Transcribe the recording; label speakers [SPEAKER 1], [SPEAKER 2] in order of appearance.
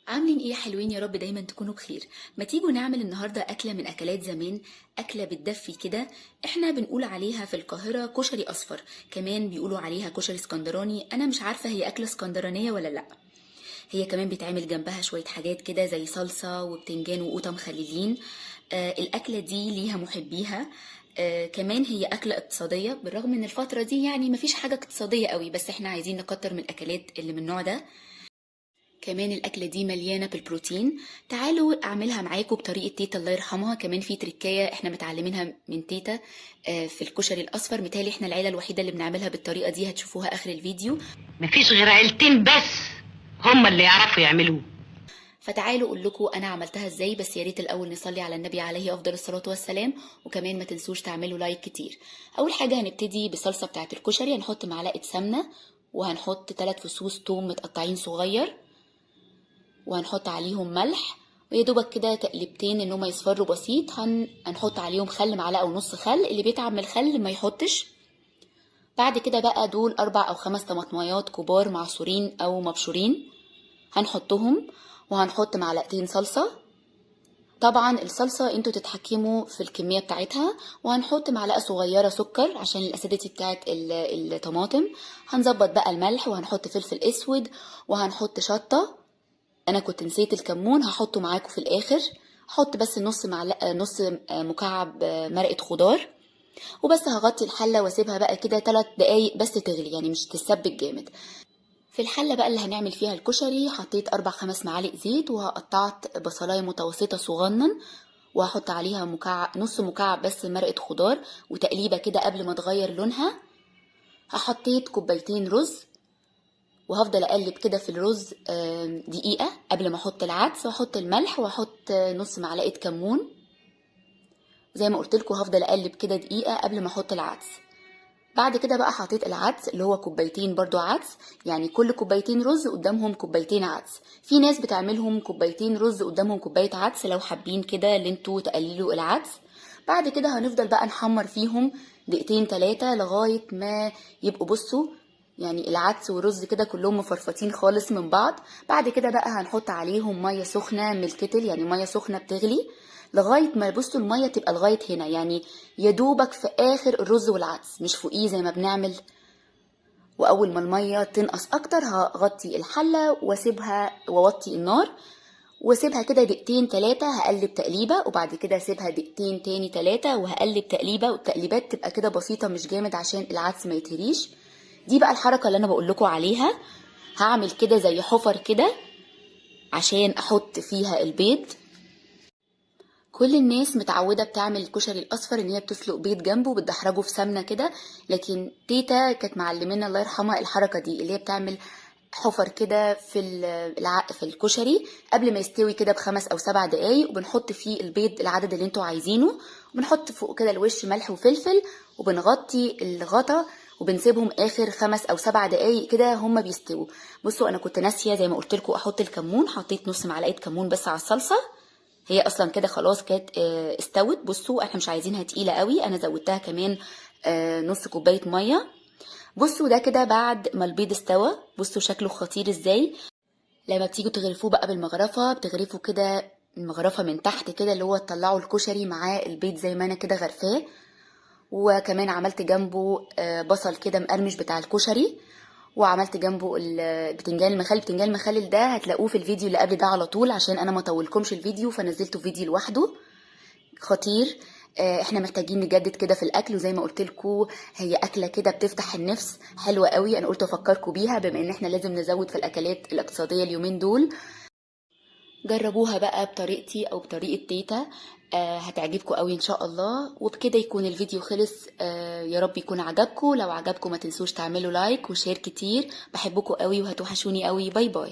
[SPEAKER 1] عاملين ايه يا حلوين؟ يا رب دايما تكونوا بخير. ما تيجوا نعمل النهارده اكله من اكلات زمان، اكله بتدفي كده. احنا بنقول عليها في القاهره كشري اصفر، كمان بيقولوا عليها كشري اسكندراني. انا مش عارفه هي اكله اسكندرانيه ولا لا. هي كمان بيتعمل جنبها شويه حاجات كده زي صلصه وبتنجان وقوطه مخللين. الاكله دي ليها محبيها. كمان هي أكلة اقتصادية، بالرغم ان الفترة دي يعني مفيش حاجة اقتصادية قوي، بس احنا عايزين نكتر من الأكلات اللي من النوع ده. كمان الأكلة دي مليانة بالبروتين. تعالوا أعملها معاكم بطريقة تيتا الله يرحمها. كمان في تركاية احنا متعلمينها من تيتا في الكشري الأصفر. متهيألي احنا العيلة الوحيدة اللي بنعملها بالطريقة دي، هتشوفوها آخر الفيديو.
[SPEAKER 2] مفيش غير عيلتين بس هم اللي يعرفوا يعملوه.
[SPEAKER 1] فتعالوا اقول لكم انا عملتها ازاي، بس يا ريت الاول نصلي على النبي عليه افضل الصلاه والسلام، وكمان ما تنسوش تعملوا لايك كتير. اول حاجه هنبتدي بالصلصه بتاعه الكشري. هنحط معلقه سمنه، وهنحط 3 فصوص توم متقطعين صغير، وهنحط عليهم ملح، ويا دوبك كده تقلبتين ان هم يصفروا بسيط. هنحط عليهم خل، معلقه ونص خل. اللي بيتعب من الخل ما يحطش. بعد كده بقى دول 4 أو 5 طماطميات كبار معصورين او مبشورين هنحطهم، وهنحط معلقتين صلصه. طبعا الصلصه انتوا تتحكموا في الكميه بتاعتها. وهنحط معلقه صغيره سكر عشان الاسيديتي بتاعت الطماطم. هنظبط بقى الملح، وهنحط فلفل اسود، وهنحط شطه. انا كنت نسيت الكمون، هحطه معاكم في الاخر. هحط بس نص معلقه، نص مكعب مرقه خضار. وبس هغطي الحله واسيبها بقى كده 3 دقايق بس تغلي، يعني مش تسبك جامد. في الحله بقى اللي هنعمل فيها الكشري حطيت 4-5 معالق زيت، وقطعت بصلايه متوسطه صغنن، وهحط عليها نص مكعب بس مرقه خضار، وتقليبه كده قبل ما تغير لونها. حطيت كوبايتين رز، وهفضل اقلب كده في الرز دقيقة قبل ما احط العدس، واحط الملح، واحط نص معلقة كمون. زي ما قلت لكم هفضل اقلب كده دقيقة قبل ما احط العدس. بعد كده بقى حطيت العدس اللي هو كوبايتين برضو عدس، يعني كل كوبايتين رز قدامهم كوبايتين عدس. في ناس بتعملهم كوبايتين رز قدامهم كوباية عدس، لو حابين كده اللي انتوا تقللوا العدس. بعد كده هنفضل بقى نحمر فيهم 2-3 لغاية ما يبقوا، بصوا يعني العدس والرز كده كلهم مفرفطين خالص من بعض. بعد كده بقى هنحط عليهم ميه سخنه من الكتل، يعني ميه سخنه بتغلي لغايه ما بصوا الميه تبقى لغايه هنا، يعني يا دوبك في اخر الرز والعدس مش فوقيه زي ما بنعمل. واول ما الميه تنقص اكتر هغطي الحله واسيبها، واوطي النار واسيبها كده 2-3 هقلب تقليبه. وبعد كده اسيبها 2 تاني 3 وهقلب تقليبه، والتقليبات تبقى كده بسيطه مش جامد عشان العدس ما يتهريش. دي بقى الحركه اللي انا بقول لكم عليها. هعمل كده زي حفر كده عشان احط فيها البيض. كل الناس متعوده بتعمل الكشري الاصفر ان هي بتسلق بيض جنبه وبتدحرجه في سمنه كده، لكن تيتا كانت معلمينا الله يرحمها الحركه دي، اللي هي بتعمل حفر كده في الكشري قبل ما يستوي كده ب5 أو 7 دقايق، وبنحط فيه البيض العدد اللي انتوا عايزينه، وبنحط فوق كده الوش ملح وفلفل، وبنغطي الغطا وبنسيبهم اخر 5 أو 7 دقايق كده هما بيستووا. بصوا انا كنت ناسيه زي ما قلت لكم احط الكمون، حطيت نص معلقه كمون بس على الصلصه. هي اصلا كده خلاص كانت استوت. بصوا احنا مش عايزينها تقيله قوي، انا زودتها كمان نص كوبايه ميه. بصوا ده كده بعد ما البيض استوى، بصوا شكله خطير ازاي. لما بتيجوا تغرفوه بقى بالمغرفه بتغرفوا كده المغرفه من تحت كده، اللي هو تطلعوا الكشري معاه البيض زي ما انا كده غرفاه. وكمان عملت جنبه بصل كده مقرمش بتاع الكشري، وعملت جنبه البتنجان المخلل. البتنجان المخلل ده هتلاقوه في الفيديو اللي قبل ده على طول، عشان انا ما طولكمش الفيديو فنزلته فيديو لوحده. خطير. احنا محتاجين نجدد كده في الاكل، وزي ما قلت لكم هي اكله كده بتفتح النفس حلوه قوي. انا قلت افكركم بيها بما ان احنا لازم نزود في الاكلات الاقتصاديه اليومين دول. جربوها بقى بطريقتي او بطريقه تيتا، هتعجبكم قوي ان شاء الله. وبكده يكون الفيديو خلص. يا رب يكون عجبكم. لو عجبكم ما تنسوش تعملوا لايك وشير كتير. بحبكم قوي وهتوحشوني قوي. باي باي.